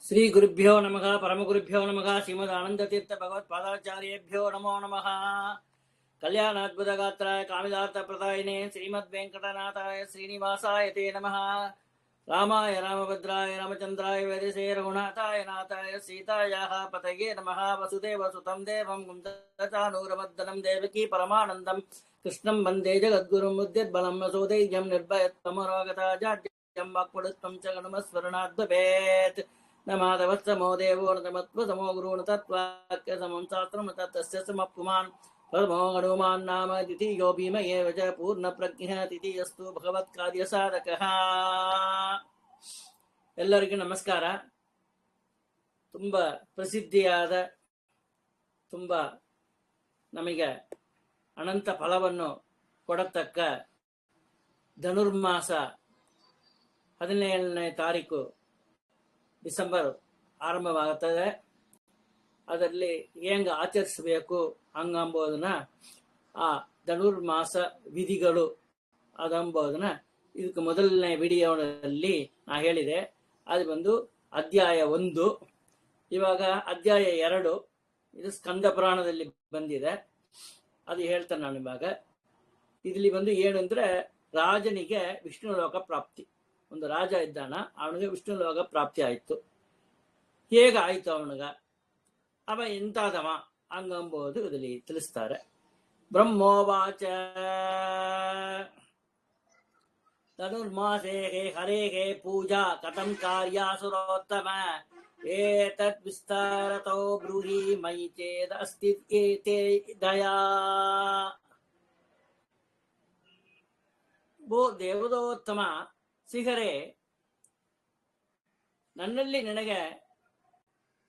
ಶ್ರೀ ಗುರುಭ್ಯೋ ನಮಃ ಪರಮಗುರುಭ್ಯೋ ನಮಃ ಶ್ರೀಮದ್ ಆನಂದತೀರ್ಥ ಭಗವತ್ಪಾದಾಚಾರ್ಯೇಭ್ಯೋ ನಮೋ ನಮಃ. ಕಲ್ಯಾಣಾದ್ಭುತ ಗಾತ್ರಾಯ ಕಾಮಿದಾರ್ಥ ಪ್ರದಾಯಿನೇ ಶ್ರೀಮದ್ ವೆಂಕಟನಾಥಾಯ ಶ್ರೀನಿವಾಸಾಯ ತೇ ನಮಃ. ರಾಮಾಯ ರಾಮಭದ್ರಾಯ ರಾಮಚಂದ್ರಾಯ ವೇದಸೇ ರಘುನಾಥಾಯ ನಾಥಾಯ ಸೀತಾಯಾಃ ಪತಯೇ ನಮಃ. ವಸುದೇವ ಸುತಂ ದೇವಂ ಗುಂತಚಾನೂರಮರ್ದನಂ ದೇವಕೀ ಪರಮಾನಂದಂ ಕೃಷ್ಣಂ ವಂದೇ ಜಗದ್ಗುರುಂ ಮುದ್ಯದ್ಬಲಂ ಯಶೋಧೈರ್ಯಂ ನಿರ್ಭಯತ್ವಮರೋಗತಾಜಾಡ್ಯಂ ವಾಕ್ಪಡುತ್ವಂ ಚ ಗಣಮಸ್ಮರಣಾದ್ಭವೇತ್. ನಮಾದವತ್ಸಮೋ ದೇವೋ ನತಮತ್ವಸಮೋ ಗುರುಣ ತತ್ವಾಕ್ಯ ಸಮಂ ಶಾಸ್ತ್ರಂ ತತಸ್ಯ ಸಮಪ್ಪುಮಾನ್ ಪರಮೋ ಹನುಮಾನ್ ನಾಮ ದ್ವಿತೀಯೋ ಭೀಮ ಏವ ಚ ಪೂರ್ಣ ಪ್ರಜ್ಞಃ ತೃತೀಯಸ್ತು ಭಗವತ್ ಕಾರ್ಯ ಸಾಧಕಃ. ಎಲ್ಲರಿಗೂ ನಮಸ್ಕಾರ. ತುಂಬಾ ಪ್ರಸಿದ್ಧಿಯಾದ, ತುಂಬಾ ನಮಗೆ ಅನಂತ ಫಲವನ್ನು ಕೊಡತಕ್ಕ ಧನುರ್ಮಾಸ 17ನೇ ತಾರೀಕು ಡಿಸೆಂಬರ್ ಆರಂಭವಾಗುತ್ತದೆ. ಅದರಲ್ಲಿ ಹೆಂಗೆ ಆಚರಿಸಬೇಕು ಹಂಗಂಬೋದನ್ನ, ಆ ಧನುರ್ಮಾಸ ವಿಧಿಗಳು ಅದಂಬೋದನ್ನ ಇದಕ್ಕೆ ಮೊದಲನೇ ವಿಡಿಯೋದಲ್ಲಿ ನಾ ಹೇಳಿದೆ. ಅದು ಬಂದು ಅಧ್ಯಾಯ 1. ಇವಾಗ ಅಧ್ಯಾಯ 2 ಇದು ಸ್ಕಂದ ಪುರಾಣದಲ್ಲಿ ಬಂದಿದೆ. ಅದು ಹೇಳ್ತಾನೆ ನಾನು ಇವಾಗ. ಇದರಲ್ಲಿ ಬಂದು ಏನಂದ್ರೆ, ರಾಜನಿಗೆ ವಿಷ್ಣು ಲೋಕ ಪ್ರಾಪ್ತಿ. ಒಂದು ರಾಜ ಇದ್ದಾನ, ಅವನಿಗೆ ವಿಷ್ಣು ಲೋಕ ಪ್ರಾಪ್ತಿ ಆಯ್ತು. ಹೇಗಾಯ್ತು ಅವನಿಗ, ಅವ ಎಂತಾದವ ಹಂಗಂಬೋದು ಇದರಲ್ಲಿ ತಿಳಿಸ್ತಾರೆ. ಬ್ರಹ್ಮೋವಾಚ ಧನುರ್ಮಾಸೇ ಹರೇಹೇ ಪೂಜಾ ಕಥಂ ಕಾರ್ಯಾಸುರೋತ್ತಮ ಏತದ್ ವಿಸ್ತಾರತೋ ಬ್ರೂಹಿ ಮಯಿ ಚೇದ್ ಅಸ್ತಿ ಏತೇ ದಯಾ. ಭೋ ದೇವದೋತ್ತಮ ಶ್ರೀಹರೇ, ನನ್ನಲ್ಲಿ ನಿನಗೆ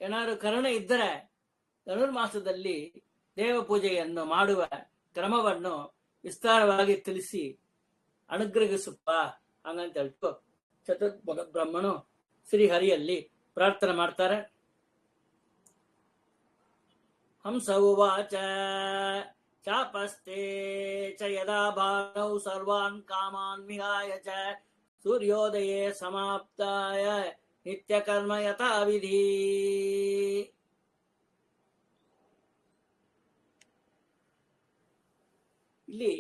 ಏನಾದ್ರು ಕರುಣೆ ಇದ್ದರೆ ಧನುರ್ಮಾಸದಲ್ಲಿ ದೇವ ಪೂಜೆಯನ್ನು ಮಾಡುವ ಕ್ರಮವನ್ನು ವಿಸ್ತಾರವಾಗಿ ತಿಳಿಸಿ ಅನುಗ್ರಹಿಸುಪ್ಪ ಹಂಗಂತ ಹೇಳ್ತು ಚತುರ್ಮುಖ ಬ್ರಹ್ಮನು ಶ್ರೀಹರಿಯಲ್ಲಿ ಪ್ರಾರ್ಥನೆ ಮಾಡ್ತಾರೆ. ಹಂಸ ಉವಾಚ ಚಾಪಸ್ತೆ ಚ ಯದಾ ಭಾನೌ ಸರ್ವಾನ್ ಕಾಮಾನ್ ವಿಹಾಯ ಚ ಸೂರ್ಯೋದಯೇ ಸಮಾಪ್ತಾಯ ನಿತ್ಯ ಕರ್ಮ ಯಥಾ ವಿಧಿ. ಇಲ್ಲಿ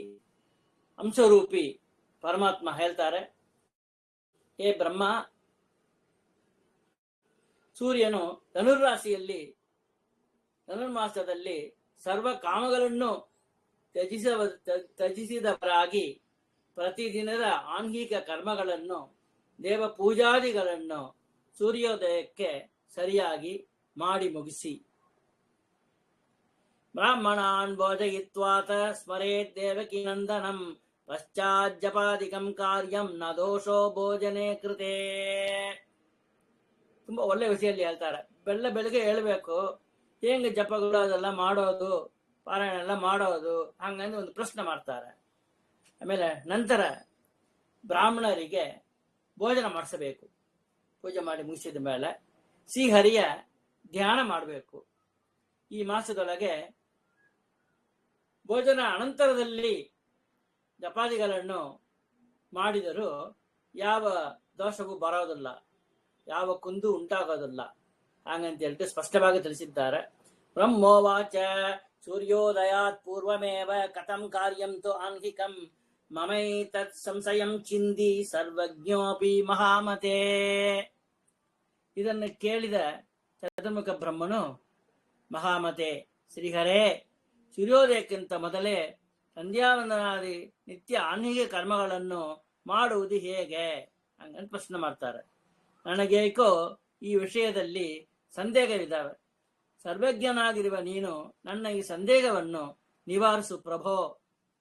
ಅಂಶರೂಪಿ ಪರಮಾತ್ಮ ಹೇಳ್ತಾರೆ, ಹೇ ಬ್ರಹ್ಮ, ಸೂರ್ಯನು ಧನುರ್ರಾಶಿಯಲ್ಲಿ ಧನುರ್ಮಾಸದಲ್ಲಿ ಸರ್ವ ಕಾಮಗಳನ್ನು ತ್ಯಜಿಸಿದವರಾಗಿ ಪ್ರತಿದಿನದ ಆಂಗಿಕ ಕರ್ಮಗಳನ್ನು, ದೇವ ಪೂಜಾದಿಗಳನ್ನು ಸೂರ್ಯೋದಯಕ್ಕೆ ಸರಿಯಾಗಿ ಮಾಡಿ ಮುಗಿಸಿ ಬ್ರಾಹ್ಮಣಾನ್ ಭೋಜಯಿತ್ವಾತ ಸ್ಮರೇತ್ ದೇವಕಿ ನಂದನಂ ಪಶ್ಚಾಜ್ಜಪಾದಿಕಂ ಕಾರ್ಯಂ ನ ದೋಷೋ ಭೋಜನೆ ಕೃತೆ. ತುಂಬಾ ಒಳ್ಳೆ ವಿಷಯಲ್ಲಿ ಹೇಳ್ತಾರೆ. ಬೆಳಗ್ಗೆ ಹೇಳ್ಬೇಕು, ಹೆಂಗೆ ಜಪಗಳು ಅದೆಲ್ಲ ಮಾಡೋದು, ಪಾರಾಯಣ ಎಲ್ಲ ಮಾಡೋದು ಹಂಗಂದ್ರೆ ಒಂದು ಪ್ರಶ್ನೆ ಮಾಡ್ತಾರೆ. ಆಮೇಲೆ ನಂತರ ಬ್ರಾಹ್ಮಣರಿಗೆ ಭೋಜನ ಮಾಡಿಸಬೇಕು. ಪೂಜೆ ಮಾಡಿ ಮುಗಿಸಿದ ಮೇಲೆ ಶ್ರೀಹರಿಯ ಧ್ಯಾನ ಮಾಡಬೇಕು. ಈ ಮಾಸದೊಳಗೆ ಭೋಜನ ಅನಂತರದಲ್ಲಿ ಜಪಾದಿಗಳನ್ನು ಮಾಡಿದರೂ ಯಾವ ದೋಷವೂ ಬರೋದಿಲ್ಲ, ಯಾವ ಕುಂದು ಉಂಟಾಗೋದಿಲ್ಲ ಹಾಗಂತ ಹೇಳ್ಬಿಟ್ಟು ಸ್ಪಷ್ಟವಾಗಿ ತಿಳಿಸಿದ್ದಾರೆ. ಬ್ರಹ್ಮೋವಾಚ ಸೂರ್ಯೋದಯಾತ್ ಪೂರ್ವಮೇವ ಕಥಂ ಕಾರ್ಯಂ ತು ಆಂಹಿಕಂ ಮಮೈತತ್ ಸಂಶಯಂ ಚಿಂದಿ ಸರ್ವಜ್ಞೋಪಿ ಮಹಾಮತೆ. ಇದನ್ನು ಕೇಳಿದ ಚತುರ್ಮುಖ ಬ್ರಹ್ಮನು, ಮಹಾಮತೆ ಶ್ರೀಹರೇ, ಸೂರ್ಯೋದಯಕ್ಕಿಂತ ಮೊದಲೇ ಸಂಧ್ಯಾವಂದನಾದಿ ನಿತ್ಯ ಆನ್ಹಿಕ ಕರ್ಮಗಳನ್ನು ಮಾಡುವುದು ಹೇಗೆ ಹಂಗಂತ ಪ್ರಶ್ನೆ ಮಾಡ್ತಾರೆ. ನನಗೇಕೋ ಈ ವಿಷಯದಲ್ಲಿ ಸಂದೇಹವಿದ್ದಾವೆ. ಸರ್ವಜ್ಞನಾಗಿರುವ ನೀನು ನನ್ನ ಈ ಸಂದೇಹವನ್ನು ನಿವಾರಿಸು ಪ್ರಭೋ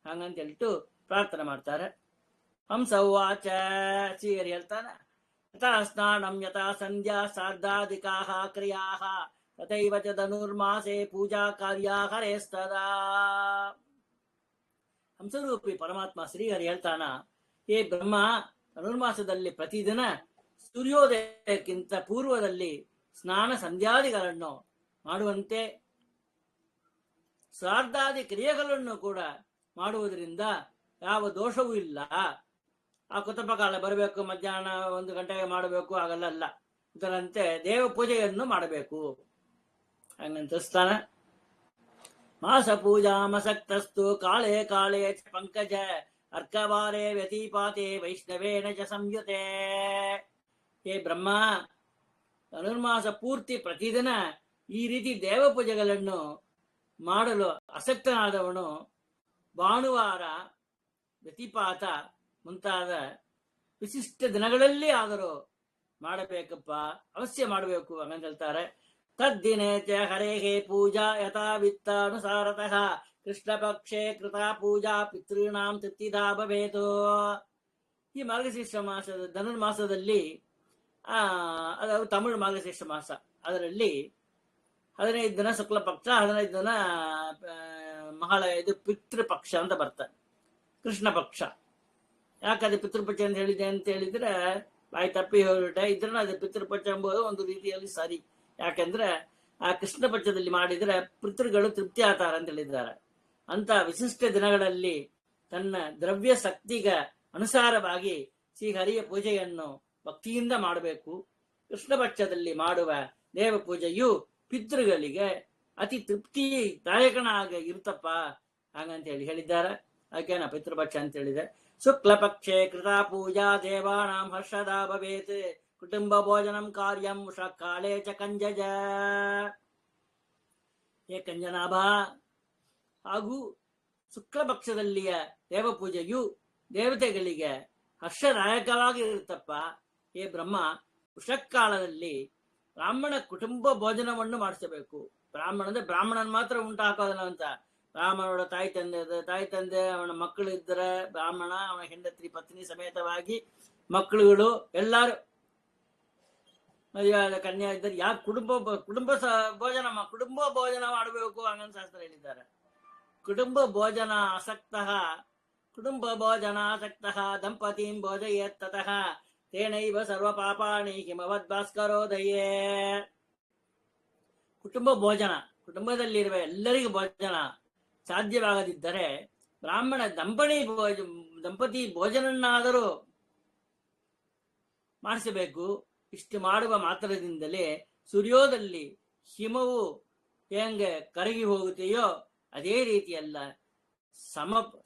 ಹಂಗಂತ ಹೇಳ್ತು ಪ್ರಾರ್ಥನೆ ಮಾಡ್ತಾರೆ. ಹಂಸ ಉವಾಚ, ಶ್ರೀಹರಿ ಹೇಳ್ತಾನೆ, ಯಥಾ ಸ್ನಾನಂ ಯಥಾ ಸಂಧ್ಯಾ ಸಾರ್ಧಾಧಿಕಾಃ ಕ್ರಿಯಾಃ ತಥೈವ ಚ ಧನುರ್ಮಾಸೆ ಪೂಜಾ ಕಾರ್ಯ ಹರೇಸ್ತದಾ. ಹಂಸರೂಪಿ ಪರಮಾತ್ಮ ಶ್ರೀಹರಿ ಹೇಳ್ತಾನ, ಹೇ ಬ್ರಹ್ಮ, ಧನುರ್ಮಾಸದಲ್ಲಿ ಪ್ರತಿದಿನ ಸೂರ್ಯೋದಯಕ್ಕಿಂತ ಪೂರ್ವದಲ್ಲಿ ಸ್ನಾನ ಸಂಧ್ಯಾದಿಗಳನ್ನು ಮಾಡುವಂತೆ, ಶ್ರಾದ್ದಾದಿ ಕ್ರಿಯೆಗಳನ್ನು ಕೂಡ ಮಾಡುವುದರಿಂದ ಯಾವ ದೋಷವೂ ಇಲ್ಲ. ಆ ಕುತಪಕಾಲ ಬರಬೇಕು, ಮಧ್ಯಾಹ್ನ 1 ಗಂಟೆಗೆ ಮಾಡಬೇಕು, ಹಾಗಲ್ಲ. ಇದರಂತೆ ದೇವ ಪೂಜೆಯನ್ನು ಮಾಡಬೇಕು ಹಂಗಂತಿಸ್ತಾನೆ. ಮಾಸ ಪೂಜಾಮಸಕ್ತಸ್ತು ಕಾಳೆ ಕಾಳೆ ಚ ಪಂಕಜ ಅರ್ಕವಾರೆ ವ್ಯತಿಪಾತೆ ವೈಷ್ಣವೇನ ಚ ಸಂಯುತೆ. ಹೇ ಬ್ರಹ್ಮ, ಧನುರ್ಮಾಸ ಪೂರ್ತಿ ಪ್ರತಿದಿನ ಈ ರೀತಿ ದೇವ ಪೂಜೆಗಳನ್ನು ಮಾಡಲು ಆಸಕ್ತನಾದವನು ಭಾನುವಾರ, ವ್ಯತಿಪಾತ ಮುಂತಾದ ವಿಶಿಷ್ಟ ದಿನಗಳಲ್ಲಿ ಆದರೂ ಮಾಡಬೇಕಪ್ಪ, ಅವಶ್ಯ ಮಾಡಬೇಕು ಅಂತ ಹೇಳ್ತಾರೆ. ತದ್ದಿನೇ ಚ ಹರೇಹೇ ಪೂಜಾ ಯಥಾ ವಿತ್ತಾನುಸಾರತಃ ಕೃಷ್ಣ ಪಕ್ಷೇ ಕೃತಾ ಪೂಜಾ ಪಿತೃಣಾಂ ತೃಪ್ತಿದಾ ಭವೇತು. ಈ ಮಾರ್ಗಶೀರ್ಷ ಮಾಸದ ಧನುರ್ಮಾಸದಲ್ಲಿ ಅದು ತಮಿಳು ಮಾರ್ಗಶೀರ್ಷ ಮಾಸ, ಅದರಲ್ಲಿ 15 ದಿನ ಶುಕ್ಲ ಪಕ್ಷ, 15 ದಿನ ಇದು ಪಿತೃಪಕ್ಷ ಅಂತ ಬರ್ತದೆ, ಕೃಷ್ಣ ಪಕ್ಷ. ಯಾಕದು ಪಿತೃಪಕ್ಷ ಅಂತ ಹೇಳಿದೆ ಅಂತ ಹೇಳಿದ್ರೆ ಬಾಯಿ ತಪ್ಪಿ ಹೊರಟೆ ಇದ್ರೂ ಅದು ಪಿತೃಪಕ್ಷ ಎಂಬುದು ಒಂದು ರೀತಿಯಲ್ಲಿ ಸರಿ. ಯಾಕಂದ್ರೆ ಆ ಕೃಷ್ಣ ಪಕ್ಷದಲ್ಲಿ ಮಾಡಿದ್ರೆ ಪಿತೃಗಳು ತೃಪ್ತಿ ಆಗ್ತಾರೆ ಅಂತ ಹೇಳಿದ್ದಾರೆ. ಅಂತ ವಿಶಿಷ್ಟ ದಿನಗಳಲ್ಲಿ ತನ್ನ ದ್ರವ್ಯ ಶಕ್ತಿಗೆ ಅನುಸಾರವಾಗಿ ಶ್ರೀಹರಿಯ ಪೂಜೆಯನ್ನು ಭಕ್ತಿಯಿಂದ ಮಾಡಬೇಕು. ಕೃಷ್ಣ ಪಕ್ಷದಲ್ಲಿ ಮಾಡುವ ದೇವ ಪೂಜೆಯು ಪಿತೃಗಳಿಗೆ ಅತಿ ತೃಪ್ತಿದಾಯಕನಾಗ ಇರುತ್ತಪ್ಪ ಹಾಗಂತ ಹೇಳಿದ್ದಾರೆ. ಅದಕ್ಕೆ ಪಿತೃಪಕ್ಷ ಅಂತ ಹೇಳಿದೆ. ಶುಕ್ಲ ಪಕ್ಷೆ ಕೃತಾ ಪೂಜಾ ದೇವಾನಾಂ ಹರ್ಷದಾ ಭವೇತ್ ಕುಟುಂಬ ಭೋಜನಂ ಕಾರ್ಯಂ ಕಾಳೆ ಚ ಕಂಜಜ. ಹೇ ಕಂಜನಾಭ, ಹಾಗೂ ಶುಕ್ಲ ಪಕ್ಷದಲ್ಲಿಯ ದೇವ ಪೂಜೆಯು ದೇವತೆಗಳಿಗೆ ಹರ್ಷದಾಯಕವಾಗಿ ಇರುತ್ತಪ್ಪ. ಹೇ ಬ್ರಹ್ಮ, ಉಷಕ್ಕಾಲದಲ್ಲಿ ಬ್ರಾಹ್ಮಣ ಕುಟುಂಬ ಭೋಜನವನ್ನು ಮಾಡಿಸಬೇಕು. ಬ್ರಾಹ್ಮಣನ್ ಮಾತ್ರ ಊಟ ಹಾಕೋದಲ್ಲ ಅಂತ. ಬ್ರಾಹ್ಮಣೋಡ ತಾಯಿ ತಂದೆ ಅವನ ಮಕ್ಕಳು ಇದ್ದರೆ ಬ್ರಾಹ್ಮಣ, ಅವನ ಹೆಂಡತಿ ಪತ್ನಿ ಸಮೇತವಾಗಿ ಮಕ್ಕಳುಗಳು ಎಲ್ಲಾರು ಮದುವೆಯಾದ ಕನ್ಯಾ ಇದ್ದರೆ ಯಾಕೆ ಕುಟುಂಬ ಭೋಜನ ಮಾಡಬೇಕು ಹಂಗಂತ ಶಾಸ್ತ್ರ ಹೇಳಿದ್ದಾರೆ. ಕುಟುಂಬ ಭೋಜನಾಸಕ್ತಃ ದಂಪತಿಂ ಭೋಜಯೇತ್ತತಃ ತೇನೈವ ಸರ್ವ ಪಾಪಾಣಿ ಹಿಮವದ್ ಭಾಸ್ಕರೋದಯೇ. ಕುಟುಂಬದಲ್ಲಿರುವ ಎಲ್ಲರಿಗೂ ಭೋಜನ ಸಾಧ್ಯವಾಗದಿದ್ದರೆ ಬ್ರಾಹ್ಮಣ ದಂಪತಿ ಭೋಜನನ್ನಾದರೂ ಮಾಡಿಸಬೇಕು. ಇಷ್ಟು ಮಾಡುವ ಮಾತ್ರದಿಂದಲೇ ಸೂರ್ಯೋದಲ್ಲಿ ಹಿಮವು ಹೆಂಗೆ ಕರಗಿ ಹೋಗುತ್ತೆಯೋ ಅದೇ ರೀತಿಯಲ್ಲ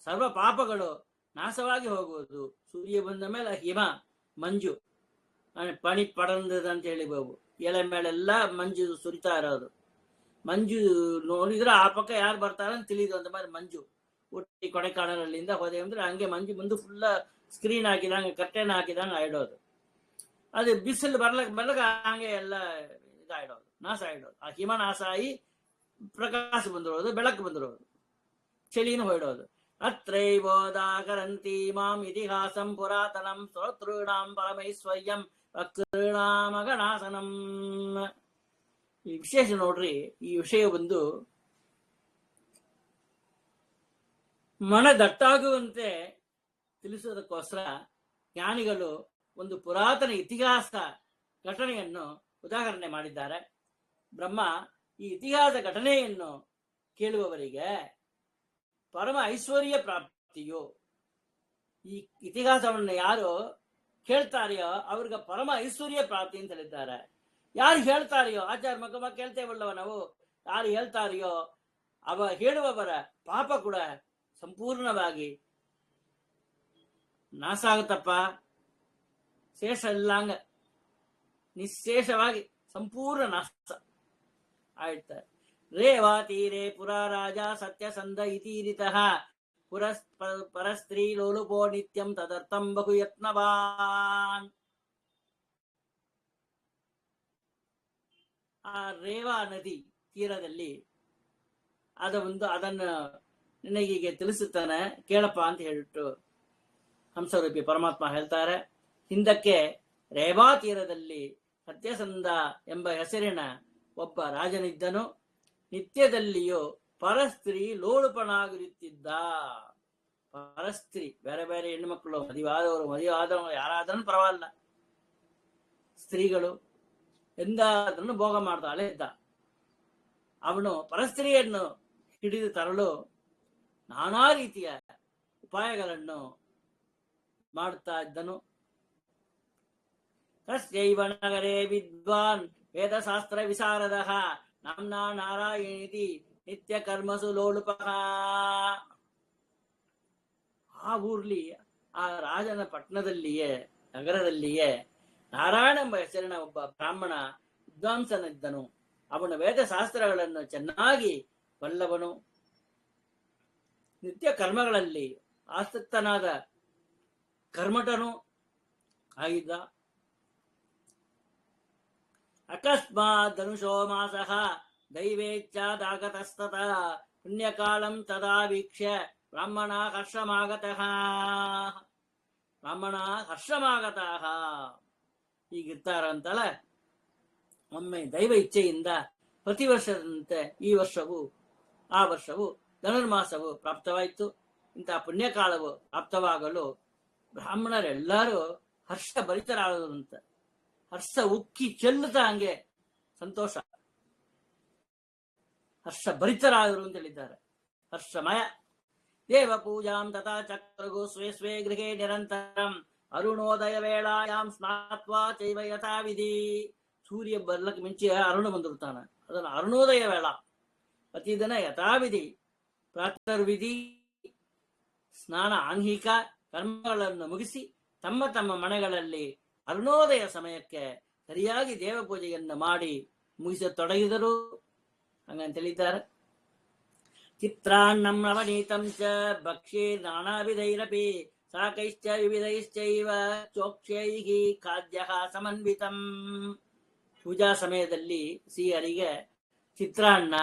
ಸರ್ವ ಪಾಪಗಳು ನಾಶವಾಗಿ ಹೋಗುವುದು. ಸೂರ್ಯ ಬಂದ ಮೇಲೆ ಹಿಮ ಮಂಜು ಪಣಿ ಪಡಂದದ ಅಂತ ಹೇಳಿಬಹುದು. ಎಲೆ ಮೇಲೆಲ್ಲ ಮಂಜು ಸುರಿತಾ ಇರೋದು. ಮಂಜು ನೋಡಿದ್ರೆ ಆ ಪಕ್ಕ ಯಾರು ಬರ್ತಾರೆ ಅಂತ ತಿಳಿದು ಅಂತ மாதிரி ಮಂಜು. ಊಟಿ ಕೊಡೆಕಾನಲ್ಲಿಂದ ಹೋದೆ ಅಂದ್ರೆ ಹಂಗೆ ಮಂಜು ಮುಂದೆ ಫುಲ್ಲ ಸ್ಕ್ರೀನ್ ಹಾಕಿದಂಗೆ ಕರ್ಟೆನ್ ಹಾಕಿದಂಗೆ ಆಡೋದು. ಅದು ಬಿಸಿಲು ಬರ್ಲಕ ಹಂಗೆ ಎಲ್ಲ ಇದಾಯಿಡೋದು, ನಾಶ ಆಯಿಡೋದು. ಆ ಹಿಮ ನಾಶ ಆಗಿ ಪ್ರಕಾಶ ಬಂದಿರೋದು, ಬೆಳಕು ಬಂದಿರೋದು, ಚಳಿನೂ ಹೊಯ್ಡೋದು. ಅತ್ರೈವೋದಾಕರಂತಿ ಮಾಂ ಇತಿಹಾಸಂ ಪುರಾತನಂ ಸ್ತೋತೃಣಾಂ ಪರಮೈಶ್ವರ್ಯಂ ಭಕ್ತೃಣಾಮಗಣಾಸನಂ. ಈ ವಿಶೇಷ ನೋಡ್ರಿ, ಈ ವಿಷಯ ಬಂದು ಮನ ದಟ್ಟಾಗುವಂತೆ ತಿಳಿಸುವುದಕ್ಕೋಸ್ಕರ ಜ್ಞಾನಿಗಳು ಒಂದು ಪುರಾತನ ಇತಿಹಾಸ ಘಟನೆಯನ್ನು ಉದಾಹರಣೆ ಮಾಡಿದ್ದಾರೆ. ಬ್ರಹ್ಮ ಈ ಇತಿಹಾಸ ಘಟನೆಯನ್ನು ಕೇಳುವವರಿಗೆ ಪರಮ ಐಶ್ವರ್ಯ ಪ್ರಾಪ್ತಿಯು, ಈ ಇತಿಹಾಸವನ್ನು ಯಾರು ಕೇಳ್ತಾರೆಯೋ ಅವ್ರಿಗೆ ಪರಮ ಐಶ್ವರ್ಯ ಪ್ರಾಪ್ತಿ ಅಂತ ಹೇಳಿದ್ದಾರೆ. ಯಾರು ಹೇಳ್ತಾರೆಯೋ, ಆಚಾರ ಮಗ ಕೇಳ್ತೇವಲ್ಲವ ನಾವು, ಯಾರು ಹೇಳ್ತಾರೆಯೋ ಹೇಳುವವರ ಪಾಪ ಕೂಡ ಸಂಪೂರ್ಣವಾಗಿ ನಾಶ ಆಗುತ್ತಪ್ಪ. ಶೇಷ ಇಲ್ಲಂಗ ನಿಶೇಷವಾಗಿ ಸಂಪೂರ್ಣ ನಾಶ ಆಯ್ತ. ರೇವಾ ತೀರೆ ಪುರಾ ರಾಜ ಸತ್ಯಸಂಧ ಇತೀರಿತಃ ಪರಸ್ತ್ರೀ ಲೋಲುಪೋ ನಿತ್ಯಂ ತದರ್ಥಂ ಬಹು ಯತ್ನವಾನ್. ಆ ರೇವಾ ನದಿ ತೀರದಲ್ಲಿ ಅದನ್ನು ನಿನಗೀಗೆ ತಿಳಿಸುತ್ತಾನೆ ಕೇಳಪ್ಪ ಅಂತ ಹೇಳಿಟ್ಟು ಹಂಸರೂಪಿ ಪರಮಾತ್ಮ ಹೇಳ್ತಾರೆ. ಹಿಂದಕ್ಕೆ ರೇವಾ ತೀರದಲ್ಲಿ ಸತ್ಯಸಂಧ ಎಂಬ ಹೆಸರಿನ ಒಬ್ಬ ರಾಜನಿದ್ದನು. ನಿತ್ಯದಲ್ಲಿಯೂ ಪರಸ್ತ್ರೀ ಲೋಳುಪನಾಗಿರುತ್ತಿದ್ದ. ಪರಸ್ತ್ರೀ ಬೇರೆ ಬೇರೆ ಹೆಣ್ಣುಮಕ್ಕಳು, ಮದುವಾದವರು ಯಾರಾದ್ರೂ ಪರವಾಗಿಲ್ಲ, ಸ್ತ್ರೀಗಳು ಎಂದಾದ್ರೂ ಭೋಗ ಮಾಡ್ತಾಳೆ ಇದ್ದ. ಅವನು ಪರಸ್ತ್ರೀಯನ್ನು ಹಿಡಿದು ತರಲು ನಾನಾ ರೀತಿಯ ಉಪಾಯಗಳನ್ನು ಮಾಡುತ್ತಾ ಇದ್ದನು. ತಸ್ಯೈವ ನಗರೇ ವಿದ್ವಾನ್ ವೇದಶಾಸ್ತ್ರ ವಿಶಾರದಃ ನಾಮ್ನಾ ನಾರಾಯಣೀತಿ ನಿತ್ಯ ಕರ್ಮಸು ಲೋಲುಪಃ. ಆ ಊರ್ಲಿ, ಆ ರಾಜನ ಪಟ್ಟಣದಲ್ಲಿಯೇ, ನಗರದಲ್ಲಿಯೇ ನಾರಾಯಣ ಎಂಬ ಹೆಸರಿನ ಒಬ್ಬ ಬ್ರಾಹ್ಮಣ ವಿದ್ವಾಂಸನಿದ್ದನು. ಅವನು ವೇದಶಾಸ್ತ್ರಗಳನ್ನು ಚೆನ್ನಾಗಿ ಬಲ್ಲವನು, ನಿತ್ಯ ಕರ್ಮಗಳಲ್ಲಿ ಆಸಕ್ತನಾದ ಕರ್ಮಠನು ಆಗಿದ್ದ. ಅಕಸ್ಮಾತ್ ಧನುಷೋ ಮಾಸಃ ದೈವೇಚ್ಛಾದಾಗತಸ್ತತಃ ಪುಣ್ಯಕಾಲಂ ತದಾ ವೀಕ್ಷ್ಯ ಬ್ರಾಹ್ಮಣ ಹರ್ಷಮಾಗತಃ. ಬ್ರಾಹ್ಮಣ ಹರ್ಷಮಾಗತಃ ಹೀಗಿರ್ತಾರಂತಲ್ಲ. ಒಮ್ಮೆ ದೈವ ಇಚ್ಛೆಯಿಂದ ಪ್ರತಿ ವರ್ಷದಂತೆ ಈ ವರ್ಷವೂ ಆ ವರ್ಷವೂ ಧನುರ್ಮಾಸವು ಪ್ರಾಪ್ತವಾಯಿತು. ಇಂತಹ ಪುಣ್ಯಕಾಲವು ಪ್ರಾಪ್ತವಾಗಲು ಬ್ರಾಹ್ಮಣರೆಲ್ಲರೂ ಹರ್ಷ ಭರಿತರಾದಂತೆ, ಹರ್ಷ ಉಕ್ಕಿ ಚೆಲ್ಲುತ್ತಾ ಹಂಗೆ ಸಂತೋಷ, ಹರ್ಷ ಭರಿತರಾದರು ಅಂತ ಹೇಳಿದ್ದಾರೆ. ಹರ್ಷಮಯ ದೇವ ಪೂಜಾಂ ತಥಾ ಚಕ್ರಗು ಸ್ವೇ ಸ್ವೇ ಗೃಹೇ ನಿರಂತರಂ ಅರುಣೋದಯ ವೇಳಾಯಾಂ ಸ್ನಾತ್ವಾ ಚೈವ ಯಥಾವಿಧಿ. ಸೂರ್ಯ ಬರ್ಲಕ್ಕೆ ಮುಂಚೆ ಅರುಣ ಬಂದಿರ್ತಾನೆ, ಅದನ್ನು ಅರುಣೋದಯ ವೇಳ. ಪ್ರತಿದಿನ ಯಥಾವಿಧಿ ಪ್ರಾತರ್ವಿಧಿ ಸ್ನಾನ ಆನ್ಹಿಕ ಕರ್ಮಗಳನ್ನು ಮುಗಿಸಿ ತಮ್ಮ ತಮ್ಮ ಮನೆಗಳಲ್ಲಿ ಅರುಣೋದಯ ಸಮಯಕ್ಕೆ ಸರಿಯಾಗಿ ದೇವ ಪೂಜೆಯನ್ನು ಮಾಡಿ ಮುಗಿಸತೊಡಗಿದರು ಹಂಗಂತ ಹೇಳಿದ್ದಾರೆ. ಚಿತ್ರಾನ್ನಂ ನವನೀತಂ ಚ ಭಕ್ಷ್ಯೇ ನಾನಾವಿಧೈರಪಿ ಶಾಕೈಶ್ಚ ವಿವಿಧೈಶ್ಚೈವ ಚೋಕ್ಷೈಃ ಖಾದ್ಯಃ ಸಮನ್ವಿತಂ. ಪೂಜಾ ಸಮಯದಲ್ಲಿ ಶ್ರೀಹರಿಗೆ ಚಿತ್ರಾನ್ನ,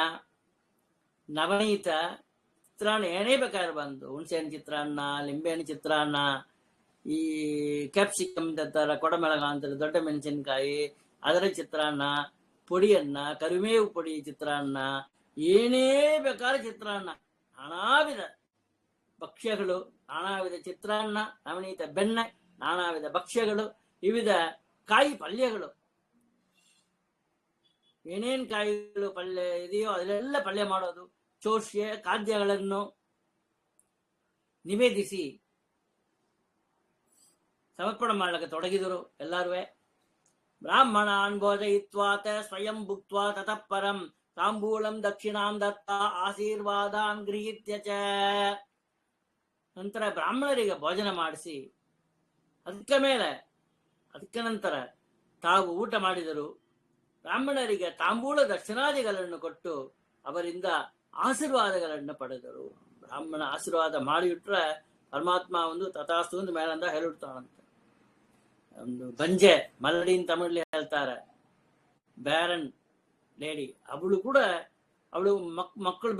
ನವನೀತ ಚಿತ್ರಾನ್ನ ಏನೇ ಬೇಕಾದ್ರೆ ಬಂದು, ಹುಣಸೆಹಣ್ಣು ಚಿತ್ರಾನ್ನ, ಲಿಂಬೆಹಣ್ಣು ಚಿತ್ರಾನ್ನ, ಈ ಕ್ಯಾಪ್ಸಿಕಮ್ ಅಂತಾರ, ಕೊಡಮೆಳಗ ಅಂತಾರೆ, ದೊಡ್ಡ ಮೆಣಸಿನಕಾಯಿ ಅದರ ಚಿತ್ರಾನ್ನ, ಪುಡಿಯನ್ನ, ಕರಿಮೇವು ಪುಡಿ ಚಿತ್ರಾನ್ನ, ಏನೇ ಬೇಕಾದ್ರೆ ಚಿತ್ರಾನ್ನ, ನಾನಾ ವಿಧ ಭಕ್ಷ್ಯಗಳು, ನಾನಾ ವಿಧ ಚಿತ್ರಾನ್ನ, ನವನೀತ ಬೆಣ್ಣೆ, ನಾನಾ ವಿಧ ಭಕ್ಷ್ಯಗಳು, ವಿವಿಧ ಕಾಯಿ ಪಲ್ಯಗಳು, ಏನೇನ್ ಕಾಯಿಗಳು ಪಲ್ಯ ಇದೆಯೋ ಅದನ್ನೆಲ್ಲ ಪಲ್ಯ ಮಾಡೋದು, ಚೋಷ್ಯ ಖಾದ್ಯಗಳನ್ನು ನಿವೇದಿಸಿ ಸಮರ್ಪಣೆ ಮಾಡ್ಲಿಕ್ಕೆ ತೊಡಗಿದರು ಎಲ್ಲರೂ. ಬ್ರಾಹ್ಮಣಾನ್ ಭೋಜಯಿತ್ವಾತ ಸ್ವಯಂ ಭುಕ್ತ್ವಾ ತತಃ ಪರಂ ತಾಂಬೂಲಂ ದಕ್ಷಿಣಾಂ ದತ್ತ ಆಶೀರ್ವಾದಾನ್ ಗೃಹೀತ್ಯ ಚ. ನಂತರ ಬ್ರಾಹ್ಮಣರಿಗೆ ಭೋಜನ ಮಾಡಿಸಿ ಅದಕ್ಕೆ ನಂತರ ತಾವು ಊಟ ಮಾಡಿದರು. ಬ್ರಾಹ್ಮಣರಿಗೆ ತಾಂಬೂಲ ದಕ್ಷಿಣಾದಿಗಳನ್ನು ಕೊಟ್ಟು ಅವರಿಂದ ಆಶೀರ್ವಾದಗಳನ್ನು ಪಡೆದರು. ಬ್ರಾಹ್ಮಣ ಆಶೀರ್ವಾದ ಮಾಡಿಬಿಟ್ರೆ ಪರಮಾತ್ಮ ಒಂದು ತಥಾಸ್ತು ಒಂದು ಮೇಲಂದ ಹೇಳಿಡ್ತಾನಂತೆ. ಒಂದು ಬಂಜೆ ಮಲಡಿನ್ ತಮಿಳ್ಲಿ ಹೇಳ್ತಾರೆ, ಬ್ಯಾರನ್ ಲೇಡಿ, ಅವಳು ಮಕ್ಕಳು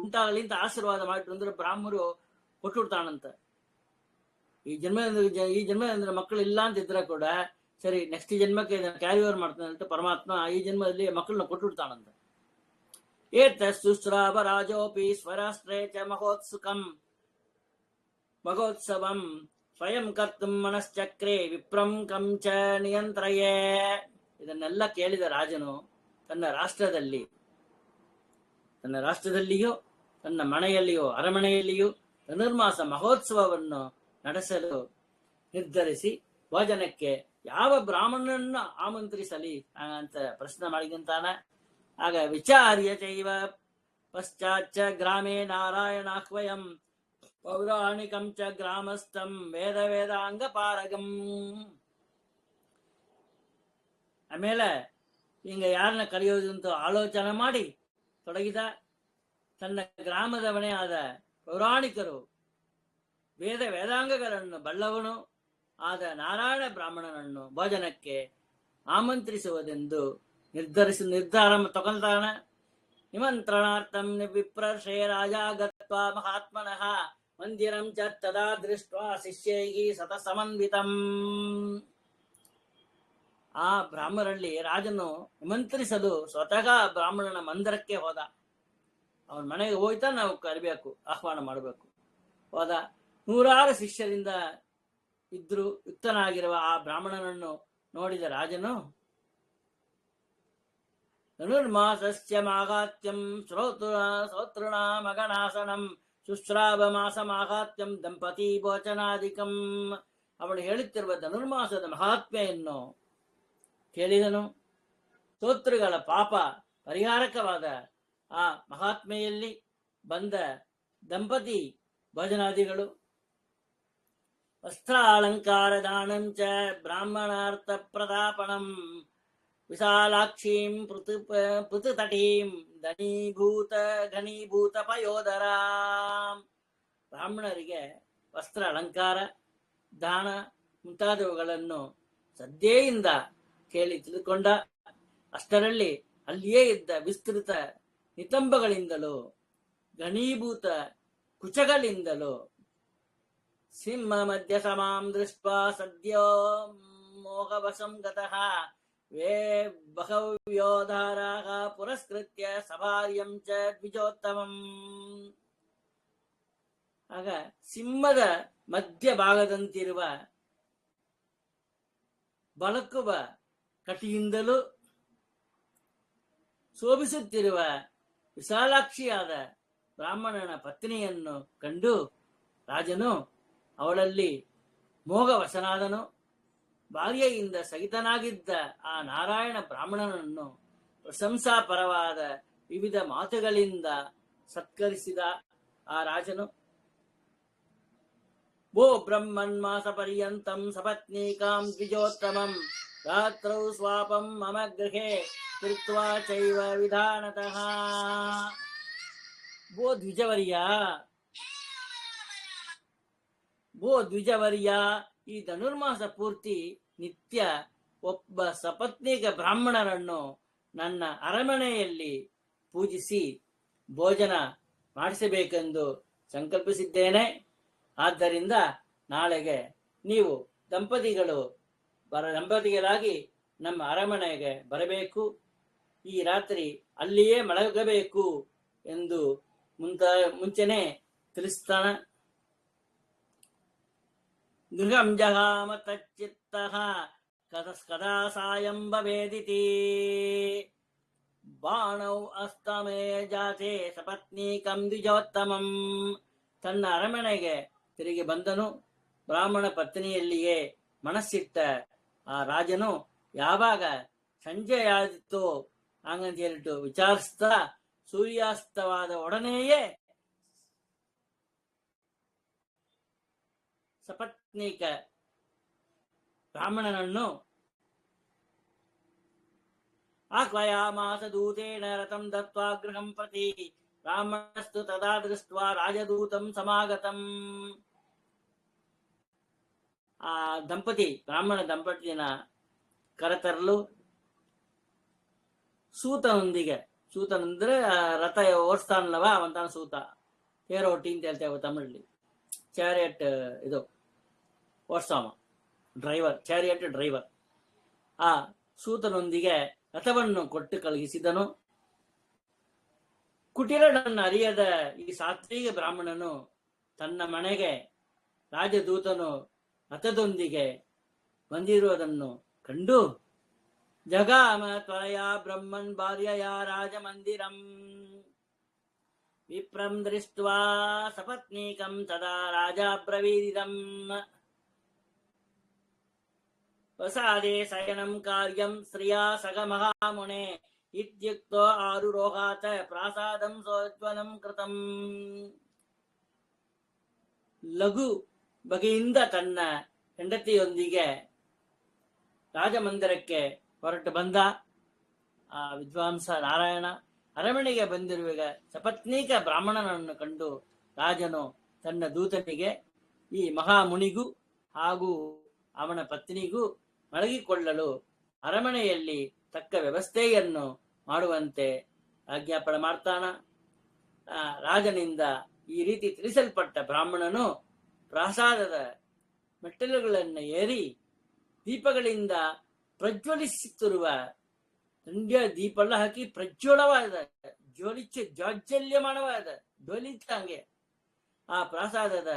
ಉಂಟಾಗಲಿ ಅಂತ ಆಶೀರ್ವಾದ ಮಾಡಿಟ್ಟು ಅಂದ್ರೆ ಬ್ರಾಹ್ಮರು ಕೊಟ್ಟುಬಿಡ್ತಾನಂತ. ಈ ಜನ್ಮದಿಂದ ಮಕ್ಕಳು ಇಲ್ಲ ಅಂತ ಇದ್ರೆ ಕೂಡ ಸರಿ, ನೆಕ್ಸ್ಟ್ ಜನ್ಮಕ್ಕೆ ಕ್ಯಾರಿ ಓವರ್ ಮಾಡ್ತಾನೆ ಅಂತ ಪರಮಾತ್ಮ ಈ ಜನ್ಮದಲ್ಲಿ ಮಕ್ಕಳನ್ನ ಕೊಟ್ಟುಬಿಡ್ತಾನಂತ. ಏತಸ್ಸುಶ್ರಾವ ರಾಜೋಪಿ ಸ್ವರಾಷ್ಟ್ರೇ ಚ ಮಹೋತ್ಸವಂ ಸ್ವಯಂ ಕರ್ತುಂ ಮನಶ್ಚಕ್ರೆ ವಿಪ್ರಂ ಕಂ ಚ ನಿಯಂತ್ರಯೇ. ಇದನ್ನೆಲ್ಲ ಕೇಳಿದ ರಾಜನು ತನ್ನ ರಾಷ್ಟ್ರದಲ್ಲಿಯೋ ತನ್ನ ಮನೆಯಲ್ಲಿಯೋ ಅರಮನೆಯಲ್ಲಿಯೋ ಧನುರ್ಮಾಸ ಮಹೋತ್ಸವವನ್ನು ನಡೆಸಲು ನಿರ್ಧರಿಸಿ ಭೋಜನಕ್ಕೆ ಯಾವ ಬ್ರಾಹ್ಮಣನನ್ನ ಆಮಂತ್ರಿಸಲಿ ಅಂತ ಪ್ರಶ್ನೆ ಮಾಡಿದಂತಾನ. ಆಗ ವಿಚಾರ್ಯ ಚೈವ ಪಶ್ಚಾಚ್ಚ ಗ್ರಾಮೇ ನಾರಾಯಣಾಹ್ವಯಂ ಪೌರಾಣಿಕಂ ಚ ಗ್ರಾಮಸ್ಥಂ ವೇದಾಂಗ ಪಾರಗಂ. ಆಮೇಲೆ ಹಿಂಗ ಯಾರನ್ನ ಕರೆಯೋದು ಅಂತ ಆಲೋಚನೆ ಮಾಡಿ ತೊಡಗಿದ. ತನ್ನ ಗ್ರಾಮದವನೇ ಆದ ಪೌರಾಣಿಕರು, ವೇದಾಂಗಗಳನ್ನು ಬಲ್ಲವನು ಆದ ನಾರಾಯಣ ಬ್ರಾಹ್ಮಣನನ್ನು ಭೋಜನಕ್ಕೆ ಆಮಂತ್ರಿಸುವುದೆಂದು ನಿರ್ಧಾರ ತಗೊಂತಾನ. ನಿಮಂತ್ರಣಾರ್ಥಂ ವಿಪ್ರರ್ಷೇ ರಾಜ ಗತ್ವಾ ಮಹಾತ್ಮನಃ ಮಂದಿರಂ ಚ ತದಾ ದೃಷ್ಟ್ವಾ ಶಿಷ್ಯೈಹಿ ಸತಸಮನ್ವಿತಂ. ಆ ಬ್ರಾಹ್ಮಣರಲ್ಲಿ ರಾಜನು ನಿಮಂತ್ರಿಸಲು ಸ್ವತಃ ಬ್ರಾಹ್ಮಣನ ಮಂದಿರಕ್ಕೆ ಹೋದ. ಅವನ ಮನೆಗೆ ಹೋಯ್ತಾ ನಾವು ಕರಿಬೇಕು, ಆಹ್ವಾನ ಮಾಡಬೇಕು. ಹೋದ. 100 ಶಿಷ್ಯರಿಂದ ಇದ್ರು ಯುಕ್ತನಾಗಿರುವ ಆ ಬ್ರಾಹ್ಮಣನನ್ನು ನೋಡಿದ ರಾಜನು ಧನುರ್ಮಾಸಸ್ಯ ಮಾಹಾತ್ಮ್ಯಂ ಶ್ರೋತೃಣಾಮಗಣಾಸನಂ ಶುಶ್ರಾವ ಮಾಸ ಮಾಹಾತ್ಮ್ಯಂ ದಂಪತಿ ಭೋಜನಾಧಿಕಂ. ಅವಳು ಹೇಳುತ್ತಿರುವ ಧನುರ್ಮಾಸದ ಮಹಾತ್ಮೆಯನ್ನು ಕೇಳಿದನು. ಸ್ತೋತೃಗಳ ಪಾಪ ಪರಿಹಾರಕವಾದ ಆ ಮಹಾತ್ಮೆಯಲ್ಲಿ ಬಂದ ದಂಪತಿ ಭೋಜನಾದಿಗಳು ವಸ್ತ್ರಾಲಂಕಾರ ದಾನಂಚ ಬ್ರಾಹ್ಮಣಾರ್ಥ ಪ್ರತಾಪಣಂ ವಿಶಾಲಾಕ್ಷೀಂ ಪೃಥುತಟೀಂ ಘನೀಭೂತ ಪಯೋದರಾಂ. ಬ್ರಾಹ್ಮಣರಿಗೆ ವಸ್ತ್ರ ಅಲಂಕಾರ ದಾನ ಮುಂತಾದವುಗಳನ್ನು ಶ್ರದ್ಧೆಯಿಂದ ಕೇಳಿ ತಿಳಿದುಕೊಂಡ. ಅಷ್ಟರಲ್ಲಿ ಅಲ್ಲಿಯೇ ಇದ್ದ ವಿಸ್ತೃತ ನಿತಂಬಗಳಿಂದಲೂ ಘನೀಭೂತ ಕುಚಗಳಿಂದಲೂ ಸಿಂಹ ಮಧ್ಯ ಸಮಾಂ ದೃಷ್ಟ ಸದ್ಯೋ ಮೋಹವಶಂ ಗತಃ ವೇ ಬಹವ್ಯೋಧಾರಾಃ ಪುರಸ್ಕೃತ್ಯ ಸಭಾರ್ಯಂ ಚ ದ್ವಿಜೋತ್ತಮಂ. ಆಗ ಸಿಂಹದ ಮಧ್ಯ ಭಾಗದಂತಿರುವ ಬಳಕುವ ಕಟಿಯಿಂದಲೂ ಶೋಭಿಸುತ್ತಿರುವ ವಿಶಾಲಾಕ್ಷಿಯಾದ ಬ್ರಾಹ್ಮಣನ ಪತ್ನಿಯನ್ನು ಕಂಡು ರಾಜನು ಅವಳಲ್ಲಿ ಮೋಹವಶನಾದನು. ಭಾರ್ಯೆಯಿಂದ ಸಹಿತನಾಗಿದ್ದ ಆ ನಾರಾಯಣ ಬ್ರಾಹ್ಮಣನನ್ನು ಪ್ರಶಂಸಾಪರವಾದ ವಿವಿಧ ಮಾತುಗಳಿಂದ ಸತ್ಕರಿಸಿದ ಆ ರಾಜನು. ಭೋ ಬ್ರಹ್ಮನ್ಮಾಸ ಪರ್ಯಂತಂ ಸಪತ್ನೀಕಾಂ ದ್ವಿಜೋತ್ತಮಂ ರಾತ್ರೌ ಸ್ವಾಪಂ ಮಮ ಗೃಹೇ ಕೃತ್ವಾ ಚೈವ ವಿಧಾನತಃ. ಭೋ ದ್ವಿಜವರ್ಯ, ಈ ಧನುರ್ಮಾಸ ಪೂರ್ತಿ ನಿತ್ಯ ಒಬ್ಬ ಸಪತ್ನೀಕ ಬ್ರಾಹ್ಮಣರನ್ನು ನನ್ನ ಅರಮನೆಯಲ್ಲಿ ಪೂಜಿಸಿ ಭೋಜನ ಮಾಡಿಸಬೇಕೆಂದು ಸಂಕಲ್ಪಿಸಿದ್ದೇನೆ. ಆದ್ದರಿಂದ ನಾಳೆಗೆ ನೀವು ದಂಪತಿಗಳಾಗಿ ನಮ್ಮ ಅರಮನೆಗೆ ಬರಬೇಕು. ಈ ರಾತ್ರಿ ಅಲ್ಲಿಯೇ ಮಲಗಬೇಕು ಎಂದು ಮುಂಚೆನೆ ತಿಳಿಸ್ತಾನ. ಗೃಹಂ ಜಹಾಮ ತಚ್ಚಿತ್ತಃ ಕದಾ ಸಾಯಂ ಭವೇದಿತಿ ಬಾಣೌ ಅಸ್ತಮೇ ಜಾತೆ ಸಪತ್ನೀಕಂ ದ್ವಿಜೋತ್ತಮಂ. ತನ್ನ ಅರಮನೆಗೆ ತಿರುಗಿ ಬಂದನು. ಬ್ರಾಹ್ಮಣ ಪತ್ನಿಯಲ್ಲಿಯೇ ಮನಸ್ಸಿಟ್ಟ ಆ ರಾಜನು ಯಾವಾಗ ಸಂಜೆಯಾದಿತ್ತೋ ಹಾಗಂತ ಹೇಳಿಟ್ಟು ವಿಚಾರಿಸ್ತಾ ಸೂರ್ಯಾಸ್ತವಾದ ಒಡನೆಯೇ ಸಪತ್ನೀಕ ಬ್ರಾಹ್ಮಣನನ್ನು ಆಹ್ವಯಾಮಾಸ ದೂತೇನ ರಥಂ ದತ್ವಾ ಗೃಹಂ ಪ್ರತಿ. ಬ್ರಾಹ್ಮಣಸ್ತು ತದಾ ದೃಷ್ಟ್ವಾ ರಾಜದೂತಂ ಸಮಾಗತಂ. ಆ ಬ್ರಾಹ್ಮಣ ದಂಪತಿಯನ್ನ ಕರೆತರಲು ಸೂತನಂದ್ರೆ ರಥ ಓಡಿಸ್ತಾನಲ್ಲವ ಅವಂತಾನ ಸೂತ, ತೇರೋಟಿ ಅಂತ ಹೇಳ್ತೇವೆ ತಮಿಳಲ್ಲಿ. ಚಾರಿಯಟ್ ಇದು ಓಡಿಸ್ತಾವ ಡ್ರೈವರ್, ಚಾರಿಯಟ್ ಡ್ರೈವರ್. ಆ ಸೂತನೊಂದಿಗೆ ರಥವನ್ನು ಕೊಟ್ಟು ಕಳುಹಿಸಿದನು. ಕುಟಿಲನನ್ನು ಅರಿಯದ ಈ ಸಾತ್ವಿಕ ಬ್ರಾಹ್ಮಣನು ತನ್ನ ಮನೆಗೆ ರಾಜದೂತನು ರಥದೊಂದಿಗೆ ಬಂದಿರುವುದನ್ನು ಕಂಡು ಜಗಾಮ ತ್ವರಯ ಬ್ರಹ್ಮನ್ ಭಾರ್ಯಯ ರಾಜಮಂದಿರಂ. ವಿಪ್ರಂ ದೃಷ್ಟ್ವಾ ಸಪತ್ನೀಕಂ ತದಾ ರಾಜಾಬ್ರವೀದಿದಂ. ಪ್ರಸಾದೇ ಶಯನಂ ಕಾರ್ಯಂ ಶ್ರಿಯಾ ಸಗ ಮಹಾಮುನೆ ಇತ್ಯುಕ್ತೋ ಆರುರೋಹಾತ ಪ್ರಾಸಾದಂ ಸೋಜ್ವಲಂ ಕೃತಂ. ಲಘು ಬಗೆಯಿಂದ ತನ್ನ ಹೆಂಡತಿಯೊಂದಿಗೆ ರಾಜಮಂದಿರಕ್ಕೆ ಹೊರಟು ಬಂದ ಆ ವಿದ್ವಾಂಸ ನಾರಾಯಣ ಅರಮನೆಗೆ ಬಂದಿರುವಾಗ ಸಪತ್ನೀಕ ಬ್ರಾಹ್ಮಣನನ್ನು ಕಂಡು ರಾಜನು ತನ್ನ ದೂತನಿಗೆ ಈ ಮಹಾಮುನಿಗೂ ಹಾಗೂ ಅವನ ಪತ್ನಿಗೂ ಮಲಗಿಕೊಳ್ಳಲು ಅರಮನೆಯಲ್ಲಿ ತಕ್ಕ ವ್ಯವಸ್ಥೆಯನ್ನು ಮಾಡುವಂತೆ ಆಜ್ಞಾಪನೆ ಮಾಡ್ತಾನ. ರಾಜನಿಂದ ಈ ರೀತಿ ತಿಳಿಸಲ್ಪಟ್ಟ ಬ್ರಾಹ್ಮಣನು ಪ್ರಾಸಾದದ ಮೆಟ್ಟಲುಗಳನ್ನು ಏರಿ ದೀಪಗಳಿಂದ ಪ್ರಜ್ವಲಿಸುತ್ತಿರುವ ದೀಪೆಲ್ಲ ಹಾಕಿ ಪ್ರಜ್ವಲವಾದ ಜಾಜ್ವಲ್ಯಮಾನವಾದ ಜ್ವಲಿತಂಗೆ ಆ ಪ್ರಾಸಾದದ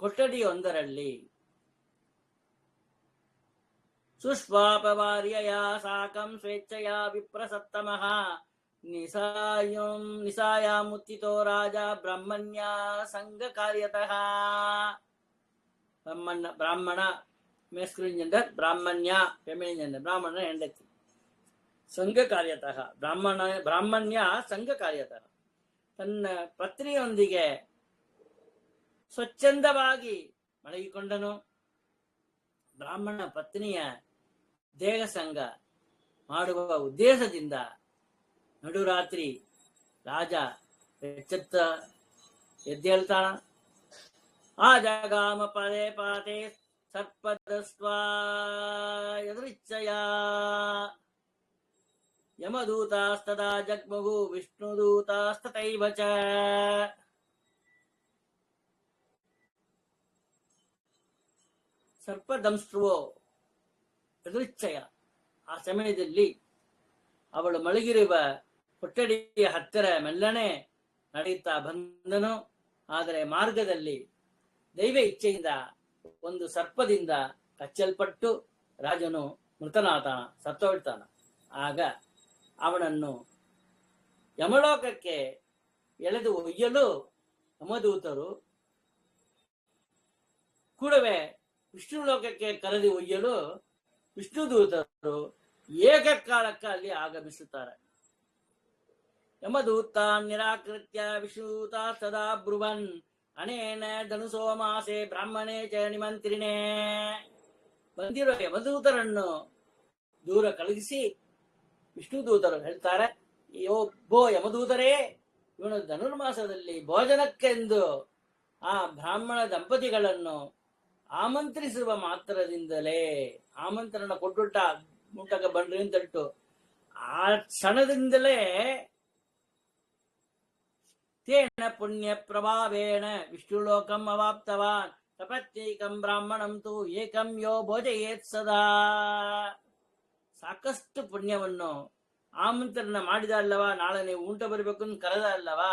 ಕೊಠಡಿಯೊಂದರಲ್ಲಿ ಸುಷ್ಪಾಪವಾರ್ಯಯ ಸಾಕಂ ಸ್ವೇಚ್ಛೆಯ ವಿಪ್ರಸತ್ತಮಃ ನಿಸಾಯಾಮುತ್ತಿತೋ ರಾಜ ಬ್ರಹ್ಮಣ್ಯ ಸಂಘ ಕಾರ್ಯತಃ. ಬ್ರಾಹ್ಮಣ ಮೆಸ್ಕ್ಯೂಲಿನ್ ಜೆಂಡರ್, ಬ್ರಾಹ್ಮಣ್ಯ ಫೆಮಿನಿನ್ ಜೆಂಡರ್, ಬ್ರಾಹ್ಮಣ ಹೆಂಡತಿ. ಸಂಘ ಕಾರ್ಯತಃ ಬ್ರಾಹ್ಮಣ್ಯ ಸಂಘ ಕಾರ್ಯತಃ ತನ್ನ ಪತ್ನಿಯೊಂದಿಗೆ ಸ್ವಚ್ಛಂದವಾಗಿ ಮಲಗಿಕೊಂಡನು. ಬ್ರಾಹ್ಮಣ ಪತ್ನಿಯ ದೇಹ ಸಂಘ ಮಾಡುವ ಉದ್ದೇಶದಿಂದ ನಡುರಾತ್ರಿ ರಾಜ ಎದ್ದೇಳ್ತಾನ. ಆ ಜಗಾಮ ಪದೇ ಪಾತೆ ಸರ್ಪದಸ್ವಾ ಯದೃಚ್ಛಯ ಯಮದೂತಾಸ್ತದಾ ಜಗ್ಮಗು ವಿಷ್ಣುದೂತಾಸ್ತತೈವ ಚ. ಸರ್ಪದಂಸ್ಟ್ರುವೋ ಯದೃಚ್ಛಯ. ಆ ಸಮಯದಲ್ಲಿ ಅವಳು ಮಲಗಿರುವ ಕೊಠಡಿಯ ಹತ್ತಿರ ಮೆಲ್ಲನೆ ನಡೆಯುತ್ತಾ ಬಂದನು. ಆದರೆ ಮಾರ್ಗದಲ್ಲಿ ದೈವ ಇಚ್ಛೆಯಿಂದ ಒಂದು ಸರ್ಪದಿಂದ ಕಚ್ಚಲ್ಪಟ್ಟು ರಾಜನು ಮೃತನಾತಾನ, ಸತ್ತೋಳ್ತಾನ. ಆಗ ಅವನನ್ನು ಯಮಲೋಕಕ್ಕೆ ಎಳೆದು ಒಯ್ಯಲು ಯಮದೂತರು ಕೂಡವೇ ವಿಷ್ಣು ಲೋಕಕ್ಕೆ ಕರೆದು ಒಯ್ಯಲು ವಿಷ್ಣುದೂತರು ಏಕಕಾಲಕ್ಕೆ ಅಲ್ಲಿ ಆಗಮಿಸುತ್ತಾರೆ. ಯಮದೂತ ನಿರಾಕೃತ್ಯ ವಿಷ್ಣುದೂತ ಸದಾ ಬ್ರುವನ್ ಅನೇನ ಧನುಸೋ ಮಾಸೆ ಬ್ರಾಹ್ಮಣೇ ಚ ನಿಮಂತ್ರಿಣೇ. ಬಂದಿರೋ ಯಮದೂತರನ್ನು ದೂರ ಕಳುಹಿಸಿ ವಿಷ್ಣುದೂತರು ಹೇಳ್ತಾರೆ, ಒಬ್ಬೋ ಯಮದೂತರೇ, ಇವನು ಧನುರ್ಮಾಸದಲ್ಲಿ ಭೋಜನಕ್ಕೆಂದು ಆ ಬ್ರಾಹ್ಮಣ ದಂಪತಿಗಳನ್ನು ಆಮಂತ್ರಿಸುವ ಮಾತ್ರದಿಂದಲೇ ಆಮಂತ್ರಣ ಕೊಟ್ಟುಟ್ಟ ಮುಟ್ಟಕ ಬನ್ರಿ ಅಂತಟ್ಟು ಆ ಕ್ಷಣದಿಂದಲೇ ತೇನ ಪುಣ್ಯ ಪ್ರಭಾವೇಣ ವಿಷ್ಣುಲೋಕಂ ಅವಾಪ್ತವಾನ್ ಸಪತ್ನೈಕಂ ಬ್ರಾಹ್ಮಣಂ ತು ಏಕಂ ಯೋ ಭೋಜಯೇತ್ ಸದಾ. ಸಾಕಷ್ಟು ಪುಣ್ಯವನ್ನು ಆಮಂತ್ರಣ ಮಾಡಿದ ಅಲ್ಲವಾ, ನಾಳೆ ನೀವು ಊಟ ಬರಬೇಕು ಅಂತ ಕರೆದ ಅಲ್ಲವಾ,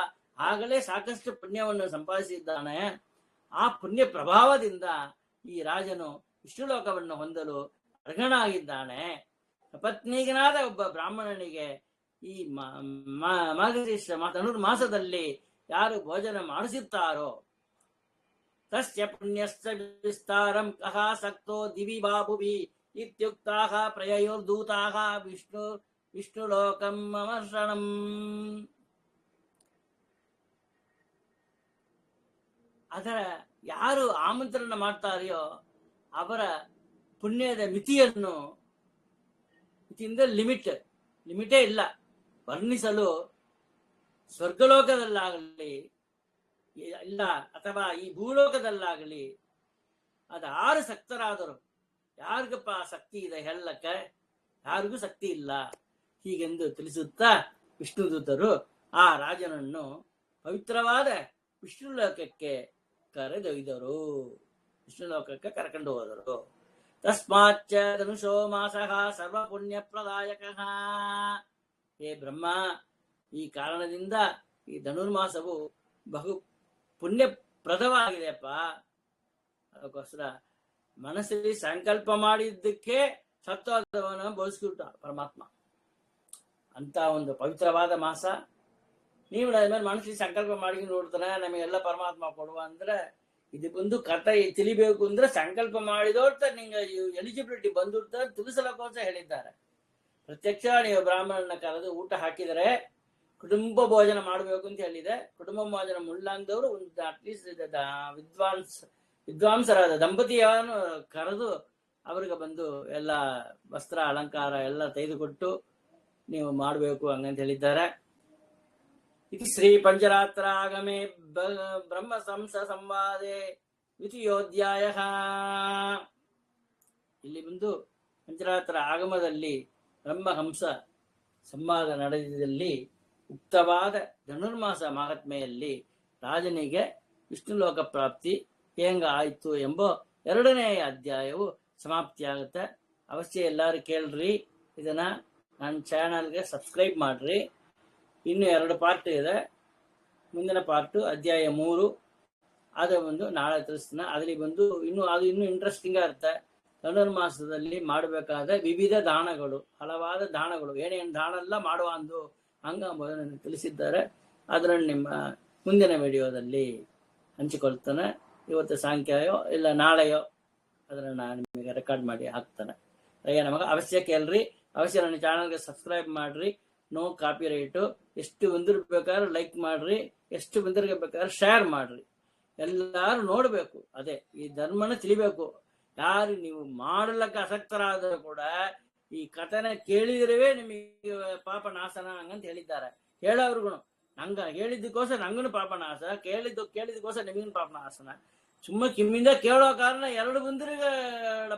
ಆಗಲೇ ಸಾಕಷ್ಟು ಪುಣ್ಯವನ್ನು ಸಂಪಾದಿಸಿದ್ದಾನೆ. ಆ ಪುಣ್ಯ ಪ್ರಭಾವದಿಂದ ಈ ರಾಜನು ವಿಷ್ಣುಲೋಕವನ್ನು ಹೊಂದಲು ಅರ್ಹನಾಗಿದ್ದಾನೆ. ಪತ್ನಿಗನಾದ ಒಬ್ಬ ಬ್ರಾಹ್ಮಣನಿಗೆ ಈ ಮಾರ್ಗಶೀರ್ಷ ಧನುರ್ಮಾಸದಲ್ಲಿ ಯಾರು ಭೋಜನ ಮಾಡಿಸುತ್ತಾರೋ ತಸ್ಯ ಪುಣ್ಯಶ್ಚ ವಿಸ್ತಾರಂ ಕಹ ಸಕ್ತೋ ದಿವಿ ಬಾಬುಭಿ ಇತ್ಯುಕ್ತಾಹ ಪ್ರಯೋರ್ದೂತಾಹ ವಿಷ್ಣುಲೋಕಂ ಅಮರ್ಷಣಂ. ಅದರ ಯಾರು ಆಮಂತ್ರಣ ಮಾಡ್ತಾರೆಯೋ ಅವರ ಪುಣ್ಯದ ಮಿತಿಯಿಂದ ಲಿಮಿಟೇ ಇಲ್ಲ ವರ್ಣಿಸಲು. ಸ್ವರ್ಗಲೋಕದಲ್ಲಾಗಲಿ ಇಲ್ಲ ಅಥವಾ ಈ ಭೂಲೋಕದಲ್ಲಾಗಲಿ ಅದು ಯಾರು ಸಕ್ತರಾದರು, ಯಾರಿಗಪ್ಪ ಶಕ್ತಿ ಇದೆ ಹೇಳಕ್ಕೆ, ಯಾರಿಗೂ ಶಕ್ತಿ ಇಲ್ಲ. ಹೀಗೆಂದು ತಿಳಿಸುತ್ತಾ ವಿಷ್ಣುದೂತರು ಆ ರಾಜನನ್ನು ಪವಿತ್ರವಾದ ವಿಷ್ಣುಲೋಕಕ್ಕೆ ಕರೆದೊಯ್ದರು, ವಿಷ್ಣುಲೋಕಕ್ಕೆ ಕರ್ಕೊಂಡು ಹೋದರು. ತಸ್ಮಾಚ್ಚ ಧನುಷೋ ಮಾಸಃ ಸರ್ವ ಪುಣ್ಯ ಪ್ರದಾಯಕಃ. ಹೇ ಬ್ರಹ್ಮ, ಈ ಕಾರಣದಿಂದ ಈ ಧನುರ್ಮಾಸವು ಬಹು ಪುಣ್ಯಪ್ರದವಾಗಿದೆಯಪ್ಪ. ಅದಕ್ಕೋಸ್ಕರ ಮನಸ್ಸಲ್ಲಿ ಸಂಕಲ್ಪ ಮಾಡಿದ್ದಕ್ಕೆ ಸತ್ವಾದವನ್ನು ಬೋಧಿಸ್ಬಿಟ್ಟ ಪರಮಾತ್ಮ. ಅಂತ ಒಂದು ಪವಿತ್ರವಾದ ಮಾಸ. ನೀವು ಮೇಲೆ ಮನಸ್ಸಲ್ಲಿ ಸಂಕಲ್ಪ ಮಾಡಿ ನೋಡ್ತಾನೆ ನಮಗೆಲ್ಲ ಪರಮಾತ್ಮ ಕೊಡುವ ಅಂದ್ರೆ ಇದು ಬಂದು ಕಥೆ ತಿಳಿಬೇಕು ಅಂದ್ರೆ ಸಂಕಲ್ಪ ಮಾಡಿದೋರ್ತ ನಿಂಗೆ ಎಲಿಜಿಬಿಲಿಟಿ ಬಂದುರ್ತ ತಿಳಿಸಲಕ್ಕೋಸ್ಕರ ಹೇಳಿದ್ದಾರೆ. ಪ್ರತ್ಯಕ್ಷ ನೀವು ಬ್ರಾಹ್ಮಣನ ಕರೆದು ಊಟ ಹಾಕಿದರೆ ಕುಟುಂಬ ಭೋಜನ ಮಾಡಬೇಕು ಅಂತ ಹೇಳಿದೆ. ಕುಟುಂಬ ಭೋಜನ ಮುಳ್ಳಂದವರು ಒಂದು ಅಟ್ಲೀಸ್ಟ್ ವಿದ್ವಾಂಸರಾದ ದಂಪತಿಯನ್ನು ಕರೆದು ಅವ್ರಿಗೆ ಬಂದು ಎಲ್ಲ ವಸ್ತ್ರ ಅಲಂಕಾರ ಎಲ್ಲ ತೆಗೆದುಕೊಟ್ಟು ನೀವು ಮಾಡಬೇಕು ಹಂಗಂತ ಹೇಳಿದ್ದಾರೆ. ಇದು ಶ್ರೀ ಪಂಚರಾತ್ರ ಆಗಮೆ ಬ್ರಹ್ಮ ಸಂಸ ಸಂವಾದೆ ದ್ವಿತೀಯೋಧ್ಯಾಯ. ಇಲ್ಲಿ ಬಂದು ಪಂಚರಾತ್ರ ಆಗಮದಲ್ಲಿ ಬ್ರಹ್ಮಹಂಸ ಸಂವಾದ ನಡೆದಲ್ಲಿ ಉಕ್ತವಾದ ಧನುರ್ಮಾಸ ಮಹಾತ್ಮೆಯಲ್ಲಿ ರಾಜನಿಗೆ ವಿಷ್ಣುಲೋಕ ಪ್ರಾಪ್ತಿ ಹೆಂಗ ಆಯ್ತು ಎಂಬ 2ನೇ ಅಧ್ಯಾಯವು ಸಮಾಪ್ತಿಯಾಗುತ್ತೆ. ಅವಶ್ಯ ಎಲ್ಲರೂ ಕೇಳ್ರಿ, ಇದನ್ನ ನನ್ನ ಚಾನಲ್ಗೆ ಸಬ್ಸ್ಕ್ರೈಬ್ ಮಾಡ್ರಿ. ಇನ್ನು 2 ಪಾರ್ಟ್ ಇದೆ. ಮುಂದಿನ ಪಾರ್ಟು ಅಧ್ಯಾಯ 3 ಅದು ಬಂದು ನಾಳೆ ತಿಳಿಸ್ತಾನೆ. ಅದರಲ್ಲಿ ಬಂದು ಇನ್ನೂ ಇಂಟ್ರೆಸ್ಟಿಂಗ್ ಇರುತ್ತೆ. ಧನುರ್ಮಾಸದಲ್ಲಿ ಮಾಡಬೇಕಾದ ವಿವಿಧ ದಾನಗಳು, ಹಲವಾದ ದಾನಗಳು, ಏನೇನು ದಾನ ಎಲ್ಲ ಮಾಡುವ ಅಂದು ಹಂಗಂಬುದನ್ನು ತಿಳಿಸಿದ್ದಾರೆ. ಅದನ್ನು ನಿಮ್ಮ ಮುಂದಿನ ವಿಡಿಯೋದಲ್ಲಿ ಹಂಚಿಕೊಳ್ತಾನೆ. ಇವತ್ತು ಸಾಯಂಕಾಲ ಇಲ್ಲ ನಾಳೆಯೋ ಅದನ್ನ ನಾನು ನಿಮಗೆ ರೆಕಾರ್ಡ್ ಮಾಡಿ ಹಾಕ್ತಾನೆ. ಹಾಗೆ ನಮಗೆ ಅವಶ್ಯ ಕೇಳ್ರಿ, ಅವಶ್ಯ ನನ್ನ ಚಾನಲ್ಗೆ ಸಬ್ಸ್ಕ್ರೈಬ್ ಮಾಡ್ರಿ. No copyright. ಎಷ್ಟು ಬಂದಿರ್ ಬೇಕಾದ್ರೆ ಲೈಕ್ ಮಾಡ್ರಿ, ಎಷ್ಟು ಬಂದಿರ್ಗೆ ಬೇಕಾದ್ರೆ ಶೇರ್ ಮಾಡ್ರಿ. ಎಲ್ಲಾರು ನೋಡ್ಬೇಕು. ಅದೇ ಈ ಧರ್ಮನ ತಿಳಿಬೇಕು. ಯಾರು ನೀವು ಮಾಡಲಕ್ಕೆ ಆಸಕ್ತರಾದರೂ ಕೂಡ ಈ ಕಥನ ಕೇಳಿದ್ರವೇ ನಿಮಗೆ ಪಾಪ ನಾಶನ ಹಂಗಂತ ಹೇಳಿದ್ದಾರೆ. ಹೇಳೋರ್ಗು ನಂಗ ಹೇಳಿದ್ದಕ್ಕೋಸ್ಕರ ನಂಗನು ಪಾಪ ನಾಶ, ಕೇಳಿದಕ್ಕೋಸ್ಕರ ನಿಮಗಿನ ಪಾಪ ನಾಶನ. ಸುಮ್ಮ ಕಿಮ್ಮಿಂದ ಕೇಳೋ ಕಾರಣ 2 ಬಂದಿರ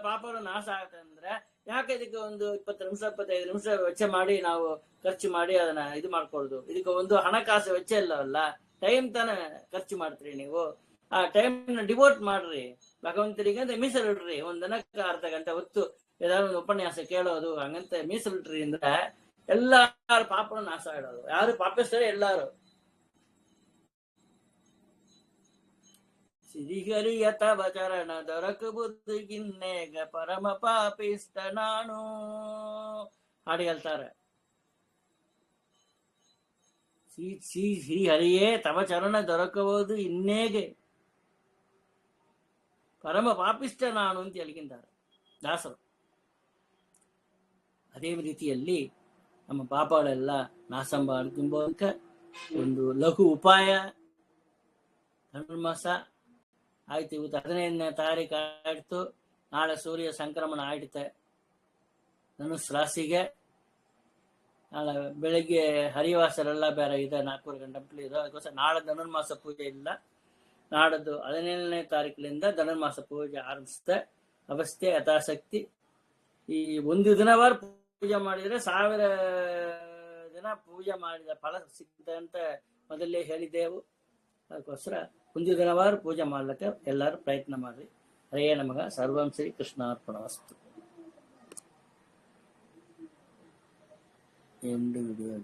ಪಾಪಗಳು ನಾಶ ಆಗತ್ತೆ ಅಂದ್ರೆ ಯಾಕೆ ಇದಕ್ಕೆ ಒಂದು 20 ನಿಮಿಷ 25 ನಿಮಿಷ ವೆಚ್ಚ ಮಾಡಿ ನಾವು ಖರ್ಚು ಮಾಡಿ ಅದನ್ನ ಇದು ಮಾಡ್ಕೊಳ್ದು? ಇದಕ್ಕೆ ಒಂದು ಹಣಕಾಸು ವೆಚ್ಚ ಇಲ್ಲವಲ್ಲ, ಟೈಮ್ ತಾನೇ ಖರ್ಚು ಮಾಡ್ತೀರಿ ನೀವು. ಆ ಟೈಮ್ ನ ಡಿವೋಟ್ ಮಾಡ್ರಿ, ಭಗವಂತರಿಗೆ ಅಂತ ಮೀಸಲಿಡ್ರಿ. ಒಂದ್ ದಿನಕ್ಕೆ ಅರ್ಧ ಗಂಟೆ ಹೊತ್ತು ಏದಾದ್ರು ಒಂದು ಉಪನ್ಯಾಸ ಕೇಳೋದು ಹಂಗಂತ ಮೀಸಲಿಟ್ರಿ ಅಂದ್ರೆ ಎಲ್ಲಾರು ಪಾಪಗಳು ನಾಶ ಇಡೋದು. ಯಾರು ಪಾಪಿಸ್ತಾರೆ ಎಲ್ಲಾರು. ಶ್ರೀಹರಿಯ ತವ ಚರಣ ದೊರಕುವುದು ಗಿನ್ನೇಗ ಪರಮ ಪಾಪಿಷ್ಟ ನಾನು ಹಾಡಿ ಹೇಳ್ತಾರೆ. ಶ್ರೀಹರಿಯೇ ತವ ಚರಣ ದೊರಕುವುದು ಇನ್ನೇಗೆ ಪರಮ ಪಾಪಿಷ್ಟ ನಾನು ಅಂತ ಹೇಳ್ಕಿದ್ದಾರೆ ದಾಸರು. ಅದೇ ರೀತಿಯಲ್ಲಿ ನಮ್ಮ ಪಾಪಗಳೆಲ್ಲ ನಾಶ ಮಾಡ್ಕೊಂಬೋದಕ್ಕೆ ಒಂದು ಲಘು ಉಪಾಯ. ಧನುರ್ಮಾಸ ಆಯ್ತು, ಇವತ್ತು 15ನೇ ತಾರೀಕು ಆಯ್ತು. ನಾಳೆ ಸೂರ್ಯ ಸಂಕ್ರಮಣ ಆಯ್ತೆ ಧನುಸ್ ರಾಶಿಗೆ. ನಾಳೆ ಬೆಳಿಗ್ಗೆ ಹರಿವಾಸರೆಲ್ಲ ಬೇರೆ ಇದೆ, 4 ಗಂಟೆ ಮಕ್ಕಳು ಇದೆ. ಅದಕ್ಕೋಸ್ಕರ ನಾಳೆ ಧನುರ್ಮಾಸ ಪೂಜೆ ಇಲ್ಲ. ನಾಡದ್ದು 17ನೇ ತಾರೀಕಿನಿಂದ ಧನುರ್ಮಾಸ ಪೂಜೆ ಆರಂಭಿಸುತ್ತೆ. ಅವಸ್ಥೆ ಯಥಾಶಕ್ತಿ ಈ ಒಂದು ದಿನವಾರ ಪೂಜೆ ಮಾಡಿದ್ರೆ 1000 ದಿನ ಪೂಜೆ ಮಾಡಿದ ಫಲ ಸಿಗ್ತದೆ ಅಂತ ಮೊದಲೇ ಹೇಳಿದ್ದೆವು. ಅದಕ್ಕೋಸ್ಕರ ಒಂದು ದಿನವಾರ ಪೂಜೆ ಮಾಡ್ಲಿಕ್ಕೆ ಎಲ್ಲರೂ ಪ್ರಯತ್ನ ಮಾಡ್ರಿ. ಹರೇ ನಮಃ. ಸರ್ವಂ ಶ್ರೀ ಕೃಷ್ಣಾರ್ಪಣಮಸ್ತು. ಎಂದು ವಿಡಿಯೋ